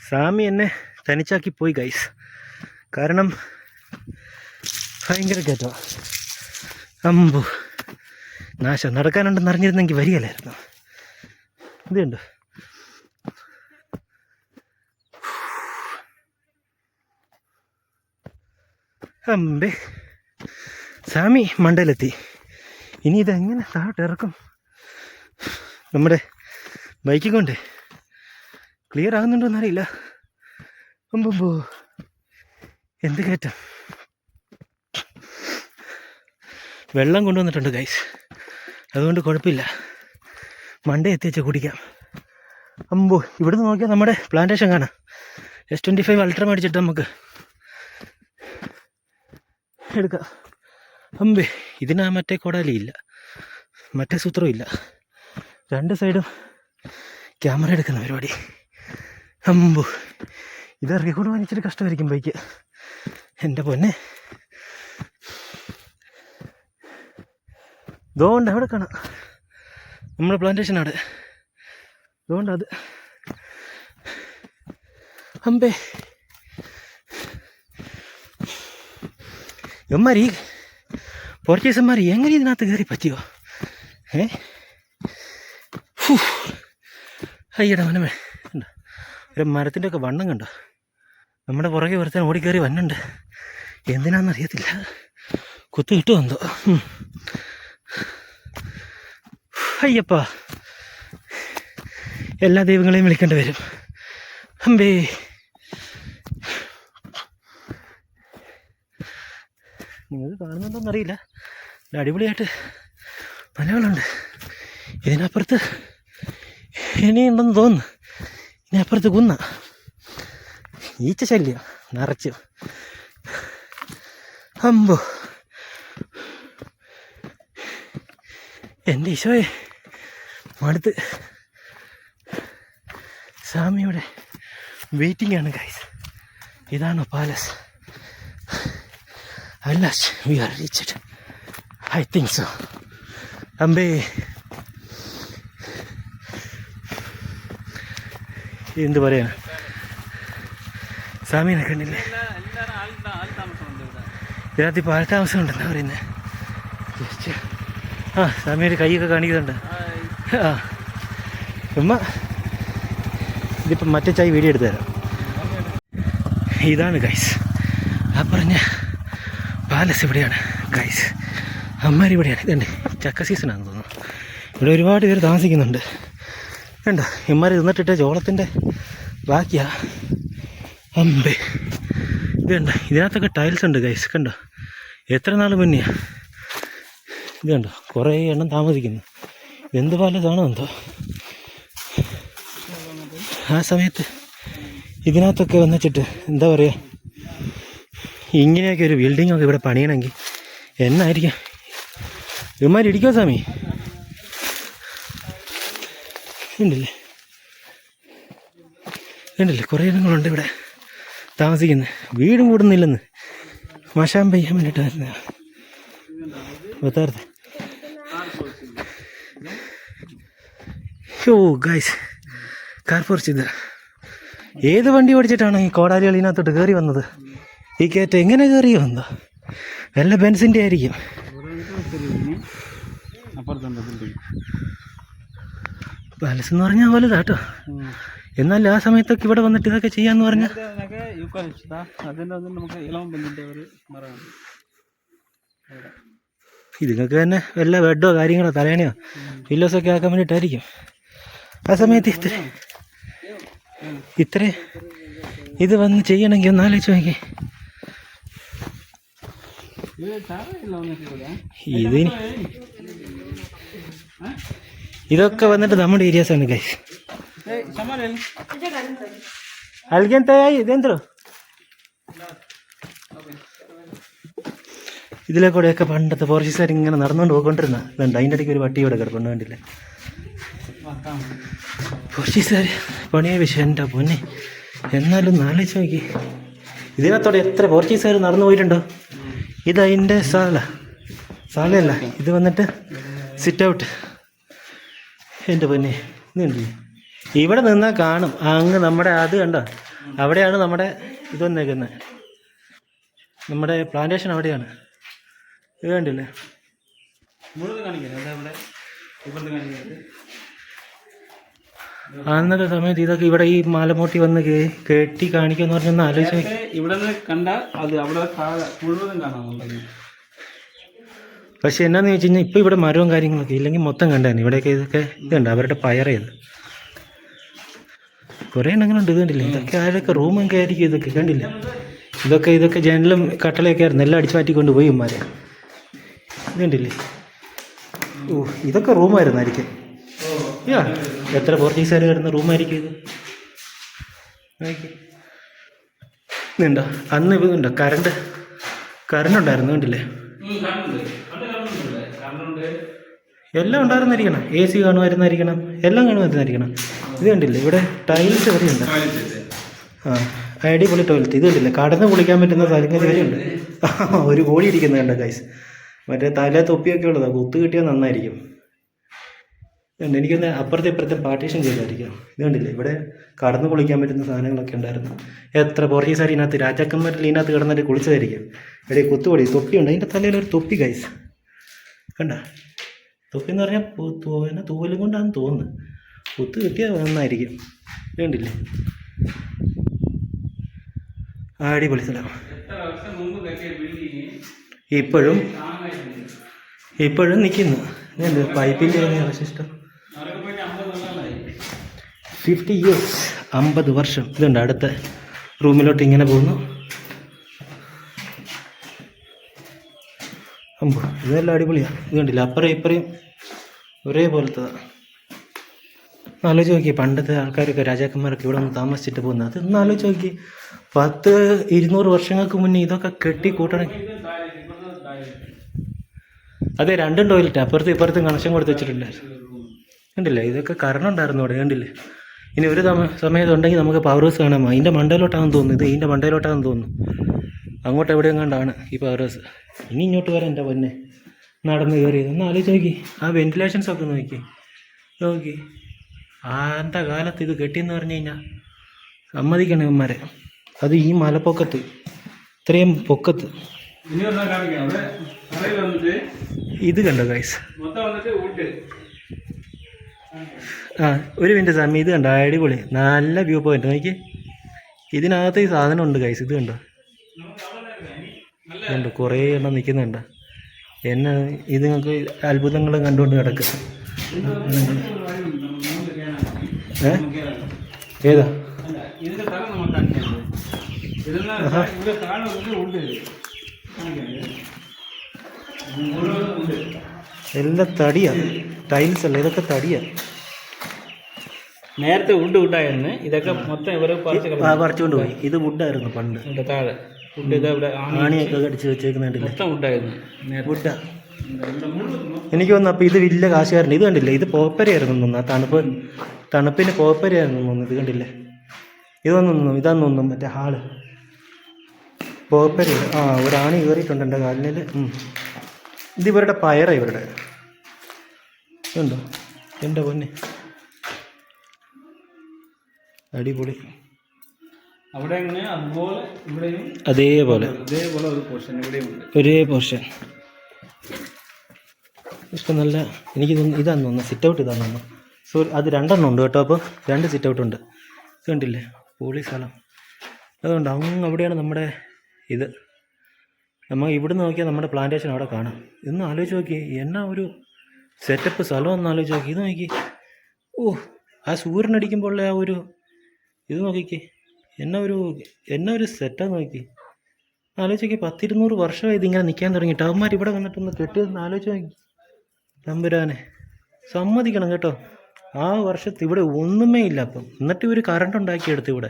സാമി എന്നെ തനിച്ചാക്കി പോയി ഗൈസ്. കാരണം ഭയങ്കര കയറ്റോ. അമ്പു നാശം. നടക്കാനുണ്ടെന്ന് അറിഞ്ഞിരുന്നെങ്കിൽ വരികയില്ലായിരുന്നു. ഇതുണ്ട്. അമ്പേ സാമി മണ്ടയിലെത്തി. ഇനി ഇതെങ്ങനെ താഴോട്ട് ഇറക്കും? നമ്മുടെ ബൈക്കിൽ കൊണ്ട് ക്ലിയർ ആകുന്നുണ്ടോയെന്ന് അറിയില്ല. അമ്പോ എന്ത് കയറ്റം. വെള്ളം കൊണ്ടുവന്നിട്ടുണ്ട് ഗൈസ്, അതുകൊണ്ട് കുഴപ്പമില്ല. മണ്ടേ എത്തിച്ച കുടിക്കാം. അമ്പോ ഇവിടുന്ന് നോക്കിയാൽ നമ്മുടെ പ്ലാന്റേഷൻ കാണാം. S25 അൾട്ര മേടിച്ചിട്ട് നമുക്ക് എടുക്കാം. അമ്പേ ഇതിനാ മറ്റേ കൊടാലിയില്ല, മറ്റേ സൂത്രവും ഇല്ല. രണ്ട് സൈഡും ക്യാമറ എടുക്കുന്ന പരിപാടി. അമ്പോ ഇത് ഇറങ്ങിക്കൊണ്ട് വാങ്ങിച്ചിട്ട് കഷ്ടമായിരിക്കും ബൈക്ക്. എൻ്റെ പൊന്നെ. ഇതുകൊണ്ട് അവിടെ കാണാം നമ്മുടെ പ്ലാന്റേഷൻ അവിടെ. അതുകൊണ്ട് അത് അമ്പേ ഇവന്മാർ ഈ പോർച്ചുഗീസന്മാർ എങ്ങനെ ഇതിനകത്ത് കയറി പറ്റിയോ? അയ്യടാ മനമേ കണ്ടോ, ഒരു മരത്തിൻ്റെ ഒക്കെ വണ്ണം കണ്ടോ. നമ്മുടെ പുറകെ ഒരുത്തൻ ഓടിക്കയറി വന്നുണ്ട്. എന്തിനാണെന്നറിയത്തില്ല, കുത്തു കിട്ടുമോ എന്തോ. അയ്യപ്പാ, എല്ലാ ദൈവങ്ങളെയും വിളിക്കേണ്ടി വരും. അമ്പേ നിങ്ങൾക്ക് കാണുന്നുണ്ടോയെന്നറിയില്ല, അടിപൊളിയായിട്ട് മലകളുണ്ട്. ഇതിനപ്പുറത്ത് ഇനിയുണ്ടെന്ന് തോന്നുന്നു. ഇനി അപ്പുറത്ത് കുന്ന ഈച്ച ശല്യം നിറച്ചു. അമ്പോ എൻ്റെ ഈശോയെ മടുത്ത്. സാമിയുടെ വെയിറ്റിംഗ് ആണ് ഗൈസ്. ഇതാണോ പാലസ്? അല്ലാസ് we are reached, I think so. അമ്പേ എന്ത് പറയാ, സാമീനെ കണ്ടില്ലേ? ഇതിനകത്ത് ഇപ്പോൾ ആൾത്താമസം ഉണ്ടെന്നാ പറയുന്നത്. ആ സാമിയുടെ കൈയൊക്കെ കാണിക്കുന്നുണ്ട്. ആ ഉമ്മ ഇതിപ്പം മറ്റേ ചായ വീഡിയോ എടുത്തു തരാം. ഇതാണ് ഗൈസ് ആ പറഞ്ഞ പാലസ്. ഇവിടെയാണ് ഗൈസ്, അമ്മാരി ഇവിടെയാണ്. ഇതുണ്ട്, ചക്ക സീസണാണെന്ന് തോന്നുന്നു. ഇവിടെ ഒരുപാട് പേര് താമസിക്കുന്നുണ്ട്. കണ്ടോ ഇമ്മാർ തിന്നിട്ടിട്ട് ചോളത്തിൻ്റെ ബാക്കിയാ. അമ്പേ ഇത് കണ്ടോ, ഇതിനകത്തൊക്കെ ടൈൽസ് ഉണ്ട് ഗൈസ്. കണ്ടോ എത്ര നാൾ മുന്നെയാ. ഇത് കണ്ടോ കുറേ എണ്ണം താമസിക്കുന്നു. എന്ത് പാലസാണോ എന്തോ. ആ സമയത്ത് ഇതിനകത്തൊക്കെ വന്നിട്ട് എന്താ പറയുക, ഇങ്ങനെയൊക്കെ ഒരു ബിൽഡിങ്ങൊക്കെ ഇവിടെ പണിയണമെങ്കിൽ എന്നായിരിക്കാം. ഇവന്മാരിടിക്കോ സ്വാമി? ഉണ്ടല്ലേ, ഉണ്ടല്ലേ കുറേ ഇടങ്ങളുണ്ട് ഇവിടെ താമസിക്കുന്നത്. വീടും കൂടുന്നില്ലെന്ന് മഷാൻ പെയ്യാൻ വേണ്ടിയിട്ട് വരുന്ന പത്താർത്ത്. ഓ ഗൈസ്, കാർ പോർച്ച്. ഏത് വണ്ടി ഓടിച്ചിട്ടാണ് ഈ കോടാലികൾ ഇതിനകത്തോട്ട് കയറി വന്നത്? ഈ കയറ്റം എങ്ങനെ കയറി വന്നോ? വല്ല ബെൻസിൻ്റെ ആയിരിക്കും. പാലസ് എന്ന് പറഞ്ഞാൽ വലുതാട്ടോ. എന്നാൽ ആ സമയത്തൊക്കെ ഇവിടെ വന്നിട്ട് ഇതൊക്കെ ചെയ്യാന്ന് പറഞ്ഞാൽ ഇതുങ്ങൾക്ക് തന്നെ വല്ല ബെഡോ കാര്യങ്ങളോ തലേണയോ പില്ലോസൊക്കെ ആക്കാൻ വേണ്ടിയിട്ടായിരിക്കും. ആ സമയത്ത് ഇത്ര ഇത് വന്ന് ചെയ്യണമെങ്കിൽ ഒന്ന് ആലോചിച്ച് നോക്കി. ഇതൊക്കെ വന്നിട്ട് നമ്മുടെ ഏരിയാസാണ് ഗൈസ്. ഇതെന്തോ ഇതിലെ കൂടെയൊക്കെ പണ്ടത്തെ പോർച്ചുഗീസുകാർ ഇങ്ങനെ നടന്നുകൊണ്ട് പോയിക്കൊണ്ടിരുന്ന ഇതുണ്ട്. അതിൻ്റെ ഇടയ്ക്ക് ഒരു പട്ടി ഇവിടെ കിടപ്പുണ്ട്, കണ്ടില്ലേ? പോർച്ചുഗീസുകാർ പണിയ വിഷയം എൻ്റെ പൊന്നെ. എന്നാലും ആലോചിച്ച് നോക്കി, ഇതിനകത്തോടെ എത്ര പോർച്ചുഗീസുകാർ നടന്നു പോയിട്ടുണ്ടോ. ഇതതിൻ്റെ സാലയല്ല, ഇത് വന്നിട്ട് സിറ്റ് ഔട്ട്. എൻ്റെ പൊന്നെ ഇതുണ്ട്. ഇവിടെ നിന്നാൽ കാണും അങ്ങ് നമ്മുടെ അത് കണ്ടോ അവിടെയാണ് നമ്മുടെ ഇത് വന്നേക്കുന്നത്, നമ്മുടെ പ്ലാന്റേഷൻ അവിടെയാണ്. ഇത് കണ്ടില്ലേ? അന്നത്തെ സമയത്ത് ഇതൊക്കെ ഇവിടെ ഈ മാലമൂട്ടി വന്ന് കെട്ടി കാണിക്കുമെന്ന് പറഞ്ഞൊന്ന് ആലോചിച്ച് ഇവിടെ നിന്ന് കണ്ടാൽ അത് അവിടെ മുഴുവനും കാണാം. പക്ഷെ എന്നാന്ന് വെച്ച് കഴിഞ്ഞാൽ ഇപ്പോൾ ഇവിടെ മരവും കാര്യങ്ങളൊക്കെ ഇല്ലെങ്കിൽ മൊത്തം കണ്ടായിരുന്നു. ഇവിടെയൊക്കെ ഇതൊക്കെ ഇതുണ്ട്, അവരുടെ പയറേത് കുറേ എണ്ണങ്ങളുണ്ട്. ഇത് കണ്ടില്ലേ? ഇതൊക്കെ ആരൊക്കെ റൂമൊക്കെ ആയിരിക്കും ഇതൊക്കെ, കണ്ടില്ല? ഇതൊക്കെ ജനലും കട്ടളയൊക്കെ ആയിരുന്നു, എല്ലാം അടിച്ചു മാറ്റിക്കൊണ്ട് പോയി ഉമ്മാരെ. ഇത് കണ്ടില്ലേ? ഓ, ഇതൊക്കെ റൂമായിരുന്നായിരിക്കും. യാ, എത്ര പോർച്ചുഗീസുകാർ കിടന്ന റൂമായിരിക്കും ഇത്. ഇതുണ്ടോ? അന്ന് ഇതുണ്ടോ കറണ്ട് ഉണ്ടായിരുന്നു, കണ്ടില്ലേ? എല്ലാം ഉണ്ടായിരുന്നായിരിക്കണം. AC കാണുമായിരുന്നായിരിക്കണം, എല്ലാം കാണുമായിരുന്നായിരിക്കണം. ഇത് കണ്ടില്ലേ? ഇവിടെ ടൈൽസ് വരെയുണ്ട്. ആ, അടിപൊളി ടോയ്ലറ്റ്. ഇത് കണ്ടില്ലേ? കടന്ന് കുളിക്കാൻ പറ്റുന്ന സ്ഥലങ്ങൾ വരെയുണ്ട്. ഒരു കോഴി ഇരിക്കുന്നത് കണ്ട ഗൈസ്. മറ്റേ തല തൊപ്പിയൊക്കെ ഉള്ളതാണ്, കുത്ത് കിട്ടിയാൽ നന്നായിരിക്കും. എനിക്കൊന്ന് അപ്പുറത്തെ ഇപ്പുറത്തെ പാർട്ടീഷൻ ചെയ്തായിരിക്കും. ഇത് കണ്ടില്ലേ? ഇവിടെ കടന്ന് കുളിക്കാൻ പറ്റുന്ന സാധനങ്ങളൊക്കെ ഉണ്ടായിരുന്നു. എത്ര പോർച്ചുഗീസുകാർ ഇതിനകത്ത്, രാജാക്കന്മാരിൽ ഇതിനകത്ത് കിടന്നിട്ട് കുളിച്ചതായിരിക്കും. ഇവിടെ കുത്തുപൊടി തൊപ്പിയുണ്ട്, അതിൻ്റെ തലയിലൊരു തൊപ്പി ഗൈസ് കണ്ട. തൊപ്പി എന്ന് പറഞ്ഞാൽ തൂവലും കൊണ്ടാണെന്ന് തോന്നുന്നു. കുത്ത് കിട്ടിയാൽ നന്നായിരിക്കും. ഇത് കണ്ടില്ലേ? അടിപൊളി സ്ഥലം. ഇപ്പോഴും നിൽക്കുന്നു. ഇതുണ്ട് പൈപ്പിൻ്റെ അവശിഷ്ടം. 50 years, 50 വർഷം. ഇതുണ്ട് അടുത്ത റൂമിലോട്ട് ഇങ്ങനെ പോകുന്നു. ഇതെല്ലാം അടിപൊളിയാണ്. ഇത് കണ്ടില്ല? അപ്പുറം ഇപ്പുറയും ഒരേപോലത്തതാണ്. ആലോചിച്ച് നോക്കി, പണ്ടത്തെ ആൾക്കാരൊക്കെ രാജാക്കന്മാരൊക്കെ ഇവിടെ ഒന്ന് താമസിച്ചിട്ട് പോകുന്നത്. അതൊന്ന് ആലോചിച്ച് നോക്കി, 100-200 വർഷങ്ങൾക്ക് മുന്നേ ഇതൊക്കെ കെട്ടി കൂട്ടണമെങ്കിൽ. അതെ, 2 ടോയ്ലറ്റ് അപ്പുറത്തും ഇപ്പുറത്തും കണക്ഷൻ കൊടുത്ത് വെച്ചിട്ടുണ്ട്. കണ്ടില്ലേ? ഇതൊക്കെ കറണ്ട് ഉണ്ടായിരുന്നു അവിടെ, കണ്ടില്ലേ? ഇനി ഒരു സമയത്തുണ്ടെങ്കിൽ നമുക്ക് പവർ ഹൗസ് കാണാമോ? അതിൻ്റെ മണ്ടയിലോട്ടാണെന്ന് തോന്നുന്നു. ഇത് ഇതിൻ്റെ മണ്ടയിലോട്ടാണെന്ന് തോന്നുന്നു. അങ്ങോട്ട് എവിടെയും കണ്ടാണ് ഈ പവർ ഹൗസ്. ഇനി ഇങ്ങോട്ട് വരാം എൻ്റെ പൊന്നെ, നടന്ന് കയറിയത്. ഒന്ന് ആലോചിച്ച് നോക്കി, ആ വെന്റിലേഷൻസ് ഒക്കെ നോക്കി. ആൻ്റെ കാലത്ത് ഇത് കെട്ടിയെന്ന് പറഞ്ഞു കഴിഞ്ഞാൽ സമ്മതിക്കണം ഇവന്മാരെ. അത് ഈ മലപ്പൊക്കത്ത്, ഇത്രയും പൊക്കത്ത്. ഇത് കണ്ടോ ഗൈസ്? ആ, ഒരു മിനിറ്റ് സമയം. ഇത് കണ്ടോ? അടിപൊളി, നല്ല വ്യൂ പോയിന്റ്. നോക്കി, ഇതിനകത്ത് ഈ സാധനം ഉണ്ട് ഗൈസ്. ഇത് കണ്ടോ? കണ്ടോ? കുറേ എണ്ണം നിൽക്കുന്നുണ്ട്. എന്നെ ഇത് നിങ്ങൾക്ക് അത്ഭുതങ്ങളും കണ്ടുകൊണ്ട് കിടക്കുക. ഏതാ? എല്ലാം തടിയാണ്, ടൈൽസ് അല്ല, ഇതൊക്കെ തടിയാണ്. നേരത്തെ വുഡായിരുന്നു, ഇതൊക്കെ മൊത്തം ഇവരെ പറിച്ചുകൊണ്ട് പോയി. ഇത് വുഡായിരുന്നു പണ്ട്. താഴെ വുഡ്, ഇതവിടെ ആണിയൊക്കെ കടിച്ച് വെച്ചേക്കുന്നുണ്ടല്ലേ? മൊത്തം വുഡായിരുന്നു, വുഡാ. എനിക്ക് തോന്നുന്നു അപ്പോൾ ഇത് വലിയ കാശുകാരൻ്റെ. ഇത് കണ്ടില്ലേ? ഇത് പോപ്പരയായിരുന്നു തോന്നുന്നു. ആ തണുപ്പിന് പോപ്പരയായിരുന്നു തോന്നുന്നു. ഇത് കണ്ടില്ലേ? ഇതാന്ന് തോന്നുന്നു മറ്റേ ഹാള് പോപ്പര. ആ, ഒരാണി കയറിയിട്ടുണ്ട് എൻ്റെ കാലിൽ. ഇത് ഇവരുടെ പയറാണ്, ഇവരുടെ. ഉണ്ടോ എൻ്റെ പൊന്നെ? അടിപൊളി. അവിടെ അതുപോലെ ഇവിടെയും അതേപോലെ ഒരു പോർഷൻ ഇവിടെയും ഉണ്ട്, ഒരേ പോർഷൻ. ഇഷ്ടം നല്ല. എനിക്ക് തോന്നുന്നു ഇതാന്ന് തോന്നുന്നു സിറ്റ് ഔട്ട്. ഇതാന്ന് തോന്നുന്നു. സോ അത് 2 ഉണ്ട് കേട്ടോ. അപ്പോൾ 2 സിറ്റ് ഔട്ട് ഉണ്ട്. ഇത് കണ്ടില്ലേ? പൊളി സ്ഥലം. അതുകൊണ്ട് അങ്ങ് അവിടെയാണ് നമ്മുടെ ഇത്. നമ്മൾ ഇവിടുന്ന് നോക്കിയാൽ നമ്മുടെ പ്ലാന്റേഷൻ അവിടെ കാണാം. ഇന്ന് ആലോചിച്ച് നോക്കി, എന്നാ ഒരു സെറ്റപ്പ് സ്ഥലം ഒന്ന് ആലോചിച്ച് നോക്കി. ഇത് നോക്കി, ഓ, ആ സൂര്യനടിക്കുമ്പോൾ ഉള്ള ആ ഒരു ഇത് നോക്കിക്കേ, എന്നാ ഒരു സെറ്റാന്ന് നോക്കി. ആലോചിച്ച് നോക്കി, 100-200 വർഷമായി ഇതിങ്ങനെ നിൽക്കാൻ തുടങ്ങിയിട്ട്. അവന്മാർ ഇവിടെ വന്നിട്ടൊന്ന് കെട്ടിയതെന്ന് ആലോചിച്ച് നോക്കി. തമ്പുരാനെ സമ്മതിക്കണം കേട്ടോ. ആ വർഷത്ത് ഇവിടെ ഒന്നുമേ ഇല്ല. അപ്പം എന്നിട്ട് ഇവർ കറണ്ട് ഉണ്ടാക്കിയെടുത്ത് ഇവിടെ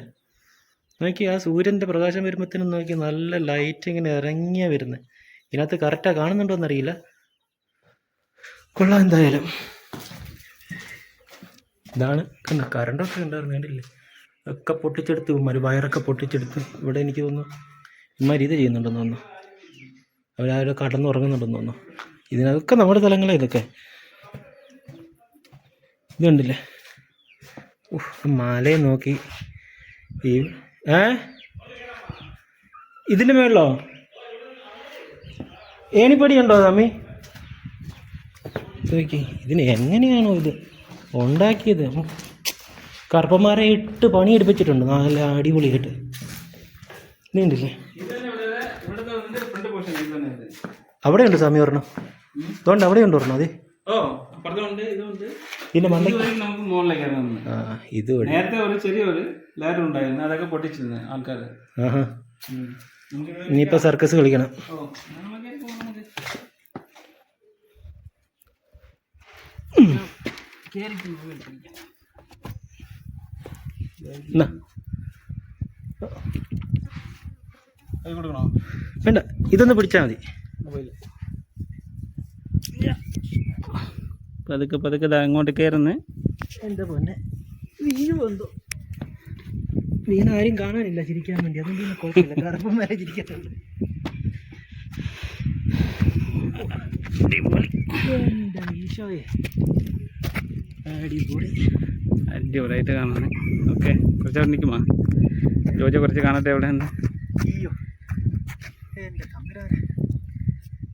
നോക്കി. ആ സൂര്യൻ്റെ പ്രകാശം വരുമ്പോഴത്തേനും നോക്കി, നല്ല ലൈറ്റ് ഇങ്ങനെ ഇറങ്ങിയാ വരുന്നത്. ഇതിനകത്ത് കറക്റ്റാണ് കാണുന്നുണ്ടോയെന്നറിയില്ല. കൊള്ളാം എന്തായാലും. ഇതാണ് കണ്ട, കറണ്ടൊക്കെ ഉണ്ടായിരുന്നു, കണ്ടില്ലേ? ഒക്കെ പൊട്ടിച്ചെടുത്ത് ഇവന്മാർ, വയറൊക്കെ പൊട്ടിച്ചെടുത്ത്. ഇവിടെ എനിക്ക് തോന്നുന്നു ഇവന്മാർ ഇത് ചെയ്യുന്നുണ്ടെന്ന് തോന്നുന്നു. അവരാരും കടന്നുറങ്ങുന്നുണ്ടെന്ന് തോന്നുന്നു. ഇതിനൊക്കെ നമ്മുടെ സ്ഥലങ്ങളെ ഇതൊക്കെ. ഇത് കണ്ടില്ലേ? മലയെ നോക്കി. ഈ ഇതിൻ്റെ മേളിലോ ഏണിപ്പടിയുണ്ടോ തമ്മി? ചോദിക്കേ ഇതിന് എങ്ങനെയാണോ ഇത് ഉണ്ടാക്കിയത്? കറുപ്പന്മാരെ ഇട്ട് പണിയെടുപ്പിച്ചിട്ടുണ്ട് നല്ല അടിപൊളിയായിട്ട്. നീണ്ടില്ലേ അവിടെ ഉണ്ട് സ്വാമി ഒരെണ്ണം. അതുകൊണ്ട് അവിടെ ഉണ്ട് ഒരെണ്ണം. അതെ ഇതിന്റെ മണ്ടയ്ക്ക് ഇത് നേരത്തെ ഒരു ചെറിയൊരു ലാഡർ ഉണ്ടായിരുന്നു, അതൊക്കെ പൊട്ടിച്ചിരുന്നു ആൾക്കാർ. ഇനിയിപ്പോ സർക്കസ് കളിക്കണം. വേണ്ട, ഇതൊന്ന് പിടിച്ചാൽ മതി. പതുക്കെ പതുക്കെ അങ്ങോട്ട് കയറുന്നേ. എന്താ പൊന്നെ വീഴുമെന്തോ. വീണ ആരും കാണാനില്ല ചിരിക്കാൻ വേണ്ടി, അതുകൊണ്ട് കുഴപ്പമില്ല. കറുപ്പം വരെ ചിരിക്കാറുണ്ട്. അടിപൊളിയായിട്ട് കാണുന്നത്. ഓക്കെ, കുറച്ചവിടെ നിൽക്കുമാ ജോജ കുറച്ച് കാണട്ടെ. എവിടെ ഉണ്ട്? അയ്യോ എൻ്റെ കമ്പരാനെ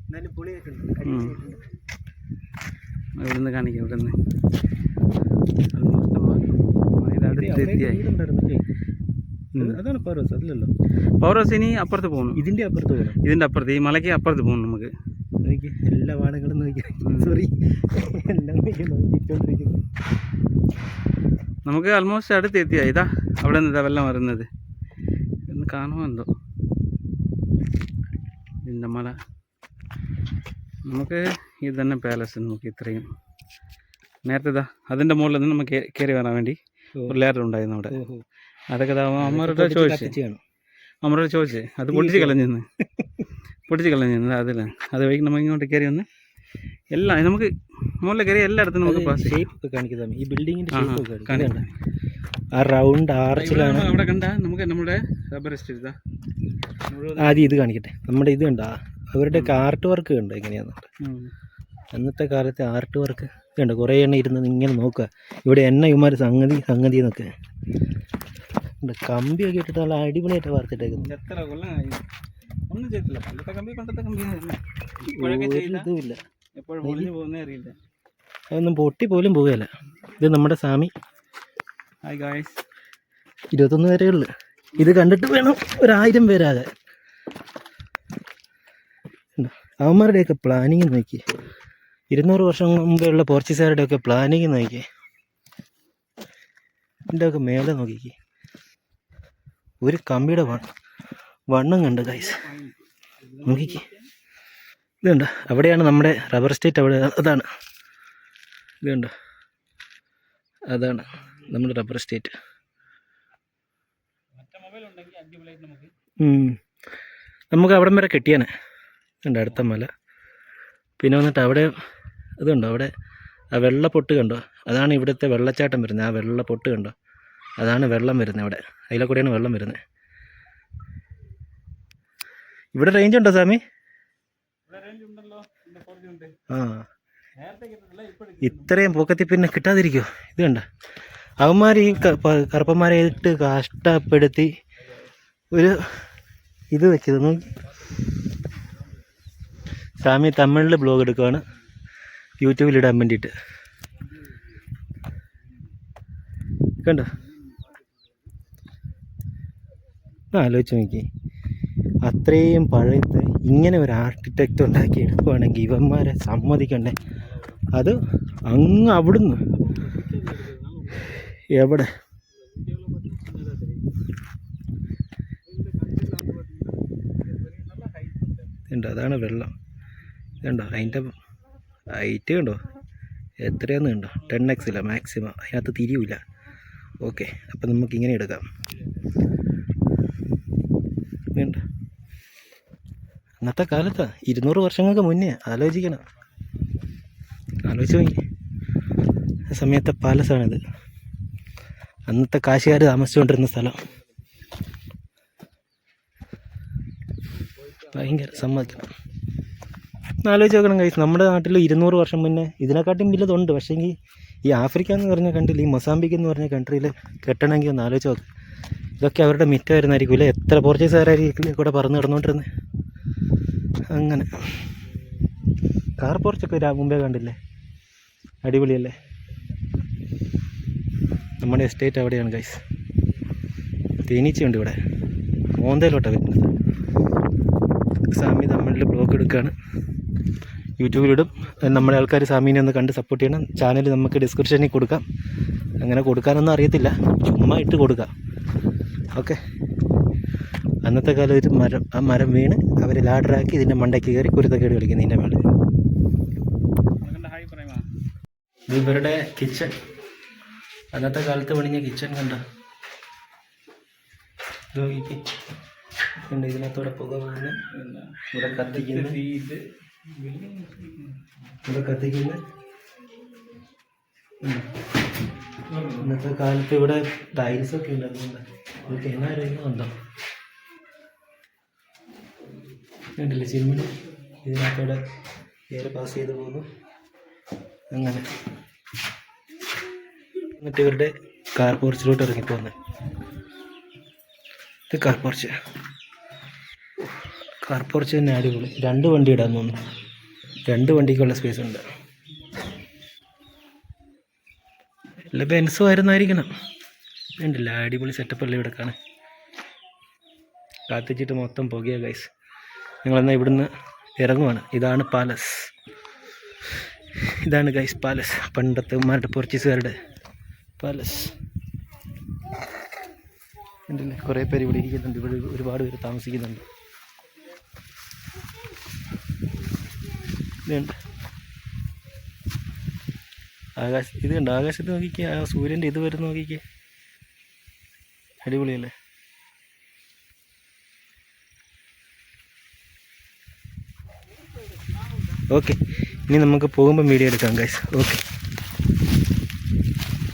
എന്നാലും പൊളിയായിട്ടുണ്ട്. ഇവിടെ നിന്ന് കാണിക്കാം. ഇവിടെ നിന്ന് അതാണ് പവർ ഹൗസ്. അതിലല്ലോ പവർ ഹൗസ് ഇനി അപ്പുറത്ത് പോകണം. ഇതിൻ്റെ അപ്പുറത്ത് പോകണം. ഇതിൻ്റെ അപ്പുറത്ത്, ഈ മലയ്ക്ക് അപ്പുറത്ത് പോകണം നമുക്ക്. എല്ലാ വാടകളും നോക്കി, സോറി എല്ലാം നോക്കിക്കൊണ്ടിരിക്കുന്നു. നമുക്ക് ആൾമോസ്റ്റ് അടുത്ത് എത്തിയാ. ഇതാ അവിടെ നിന്ന് ഇതാ വെള്ളം വരുന്നത്. എന്ന് കാണുമോ എന്തോ ഇതിൻ്റെ മല. നമുക്ക് ഇത് തന്നെ പാലസ്. നമുക്ക് ഇത്രയും നേരത്തെ ഇതാ അതിൻ്റെ മുകളിൽ നിന്ന് നമുക്ക് കയറി വരാൻ വേണ്ടി ഒരു ലേഡർ ഉണ്ടായിരുന്നു അവിടെ. അതൊക്കെ അമ്മരോട് ചോദിച്ചേ അത് പൊട്ടിച്ച് കളഞ്ഞിരുന്നു അതിൽ. അത് വഴിക്ക് നമ്മൾ ഇങ്ങോട്ട് കയറി വന്ന് എല്ലാം നമുക്ക് മുകളിൽ കയറി എല്ലായിടത്തും നമുക്ക് പാസ് കാണിക്കാം. ഈ ബിൽഡിങ്ങിൻ്റെ കാണിക്കാം. ആ റൗണ്ട് ആർച്ചിലാണ് അവിടെ കണ്ട നമുക്ക് നമ്മുടെ റബ്ബർ എസ്റ്റേറ്റ്. ആദ്യം ഇത് കാണിക്കട്ടെ. നമ്മുടെ ഇത് കണ്ട അവരുടെയൊക്കെ ആർട്ട് വർക്ക് കണ്ടോ എങ്ങനെയാന്ന്. അന്നത്തെ കാലത്തെ ആർട്ട് വർക്ക് കണ്ടോ. കുറേ എണ്ണ ഇരുന്നത് ഇങ്ങനെ നോക്കുക. ഇവിടെ എണ്ണ ഇമാർ സംഗതി എന്നൊക്കെ കമ്പിയൊക്കെ ഇട്ടിട്ട് നല്ല അടിപൊളിയായിട്ട് വാർത്തിട്ടേക്കുന്നത്. എത്ര കൊല്ലമായി ഒന്നും ചെയ്തില്ല. പണ്ടത്തെ കമ്പി ഇതുമില്ല. എപ്പോഴും പൊളിഞ്ഞു പോകുന്നേ അറിയില്ല. അതൊന്നും പൊട്ടി പോലും പോവുകയല്ല. ഇത് നമ്മുടെ സ്വാമി. Hi guys. 21 പേരേ ഉള്ളു. ഇത് കണ്ടിട്ട് വേണം 1000 പേരാകാൻ. അവന്മാരുടെയൊക്കെ പ്ലാനിങ് നോക്കി. 200 വർഷം മുമ്പേ ഉള്ള പോർച്ചുഗീസുകാരുടെയൊക്കെ പ്ലാനിങ് നോക്കി. ഇതിൻ്റെയൊക്കെ മേലെ നോക്കിക്ക്. ഒരു കമ്പിയുടെ വണ്ണം കണ്ട് ഗൈസ് നോക്കിക്ക്. ഇതുണ്ട് അവിടെയാണ് നമ്മുടെ റബ്ബർ എസ്റ്റേറ്റ്. അവിടെ അതാണ് ഇതുണ്ട്, അതാണ് നമ്മുടെ റബ്ബർ എസ്റ്റേറ്റ്. നമുക്ക് അവിടം വരെ കെട്ടിയാനെ ഉണ്ട് അടുത്ത മല. പിന്നെ വന്നിട്ട് അവിടെ ഇതുണ്ടോ, അവിടെ ആ വെള്ള പൊട്ട് കണ്ടോ, അതാണ് ഇവിടുത്തെ വെള്ളച്ചാട്ടം വരുന്നത്. ആ വെള്ള പൊട്ട് കണ്ടോ, അതാണ് വെള്ളം വരുന്നത് അവിടെ. അതിലെ കൂടെയാണ് വെള്ളം വരുന്നത്. ഇവിടെ റേഞ്ച് ഉണ്ടോ സ്വാമി? ആ ഇത്രയും പൊക്കത്തിൽ പിന്നെ കിട്ടാതിരിക്കുമോ? ഇത് കണ്ട അവന്മാർ ഈ കറുപ്പന്മാരെ ഇട്ട് കഷ്ടപ്പെടുത്തി ഒരു ഇത് വെച്ചത് നോക്കി. സ്വാമി തമിഴിൽ ബ്ലോഗ് എടുക്കുകയാണ് യൂട്യൂബിലിടാൻ വേണ്ടിയിട്ട്. കണ്ടോ, ആലോചിച്ച് നോക്കി. അത്രയും പഴയത്ത് ഇങ്ങനെ ഒരു ആർക്കിടെക്റ്റ് ഉണ്ടാക്കി എടുക്കുവാണെങ്കിൽ ഇവന്മാരെ സമ്മതിക്കണ്ടേ. അത് അങ്ങ് അവിടുന്ന് എവിടെ ഉണ്ടോ, അതാണ് വെള്ളം. ഇതുണ്ടോ അതിൻ്റെ ഹൈറ്റ് കണ്ടോ എത്രയാന്ന് കണ്ടോ. 10x maximum. അതിനകത്ത് തിരിയൂല. ഓക്കെ, അപ്പം നമുക്കിങ്ങനെ എടുക്കാം. വേണ്ട, അന്നത്തെ കാലത്ത് 200 വർഷങ്ങൾക്ക് മുന്നേ ആലോചിക്കണം. ആലോചിച്ച് നോക്കി. ആ സമയത്തെ പാലസാണിത്. അന്നത്തെ കാശുകാർ താമസിച്ചുകൊണ്ടിരുന്ന സ്ഥലം. ഭയങ്കര സമ്മതിക്കണം. ആലോചിച്ച് നോക്കണം കൈസ്. നമ്മുടെ നാട്ടിൽ 200 വർഷം മുന്നേ ഇതിനെക്കാട്ടും വലുതുണ്ട്. പക്ഷേങ്കിൽ ഈ ആഫ്രിക്ക എന്ന് പറഞ്ഞ കൺട്രിയിൽ, ഈ മൊസാംബിക് എന്ന് പറഞ്ഞ കൺട്രിയിൽ കെട്ടണമെങ്കിൽ ഒന്ന് ആലോചിച്ച് നോക്ക്. ഇതൊക്കെ അവരുടെ മിറ്റമായിരുന്നായിരിക്കും അല്ലേ? എത്ര പോർച്ചുഗീസുകാരായിരിക്കും കൂടെ പറന്ന് കിടന്നുകൊണ്ടിരുന്നത്. അങ്ങനെ കാർ പോർച്ചൊക്കെ മുമ്പേ കണ്ടില്ലേ? അടിപൊളിയല്ലേ? നമ്മുടെ എസ്റ്റേറ്റ് അവിടെയാണ് ഗൈസ്. തേനീച്ചയുണ്ട് ഇവിടെ, മോന്തയിലോട്ടാണ് വരുന്നത്. സാമി നമ്മളിൽ ബ്ലോഗ് എടുക്കുകയാണ്, യൂട്യൂബിലിടും. നമ്മുടെ ആൾക്കാർ സാമീനെ ഒന്ന് കണ്ട് സപ്പോർട്ട് ചെയ്യണം. ചാനൽ നമുക്ക് ഡിസ്ക്രിപ്ഷനിൽ കൊടുക്കാം. അങ്ങനെ കൊടുക്കാനൊന്നും അറിയത്തില്ല, ചുമ്മാ ഇട്ട് കൊടുക്കാം. ഓക്കെ. അന്നത്തെ കാലം ഒരു മരം, ആ മരം വീണ് അവർ ലാഡറാക്കി ഇതിൻ്റെ മണ്ടയ്ക്ക് കയറി കുരുത്തക്കേട് കളിക്കുന്നു ഇതിൻ്റെ മേളിൽ. ഇത് ഇവരുടെ കിച്ചൺ, അന്നത്തെ കാലത്ത് പണിഞ്ഞ കിച്ചൺ കണ്ട. ഉണ്ട്, ഇതിനകത്തോടെ പുക പോകുന്നു. ഇവിടെ കത്തിക്കുന്ന, ഇവിടെ കത്തിക്കുന്ന. ഇന്നത്തെ കാലത്ത് ഇവിടെ ടൈൽസൊക്കെ ഉണ്ട്. അതുകൊണ്ട് ഇതൊക്കെ എന്നായിരുന്നുണ്ടോ കണ്ടില്ലേ? ചിമ്മിണി ഇതിനകത്തോടെ എയർ പാസ് ചെയ്ത് പോകുന്നു. അങ്ങനെ എന്നിട്ട് ഇവരുടെ കാർ പോർച്ചിലോട്ട് ഇറങ്ങിപ്പോകുന്നത്. ഇത് കാർ പോർച്ച്. കാർ പോർച്ച് തന്നെ അടിപൊളി. 2 വണ്ടി ഇടാൻ തോന്നുന്നു. 2 വണ്ടിക്കുള്ള സ്പേസ് ഉണ്ട്. അല്ല ബെൻസോ ആയിരുന്നായിരിക്കണം. ഉണ്ടല്ല, അടിപൊളി സെറ്റപ്പല്ലേ ഇവിടെ കാണാൻ. കാത്തിച്ചിട്ട് മൊത്തം പുകയാ ഗൈസ്. ഞങ്ങളെന്നാൽ ഇവിടുന്ന് ഇറങ്ങുവാണ്. ഇതാണ് പാലസ്. ഇതാണ് ഗൈസ് പാലസ്, പണ്ടത്തെ ഉമ്മാരുടെ പോർച്ചുഗീസുകാരുടെ പാലസ്. ഉണ്ടല്ലേ, കുറേ പേര് ഇവിടെ ഇരിക്കുന്നുണ്ട്. ഇവിടെ ഒരുപാട് പേര് താമസിക്കുന്നുണ്ട്. ഇതുണ്ട് ഇത് കണ്ട് ആകാശത്ത് നോക്കിക്കേ, ആ സൂര്യൻ്റെ ഇത് വരുന്ന നോക്കിക്കേ, അടിപൊളിയല്ലേ? ഓക്കെ, ഇനി നമുക്ക് പോകുമ്പോൾ വീഡിയോ എടുക്കാം ഗൈസ്. ഓക്കെ.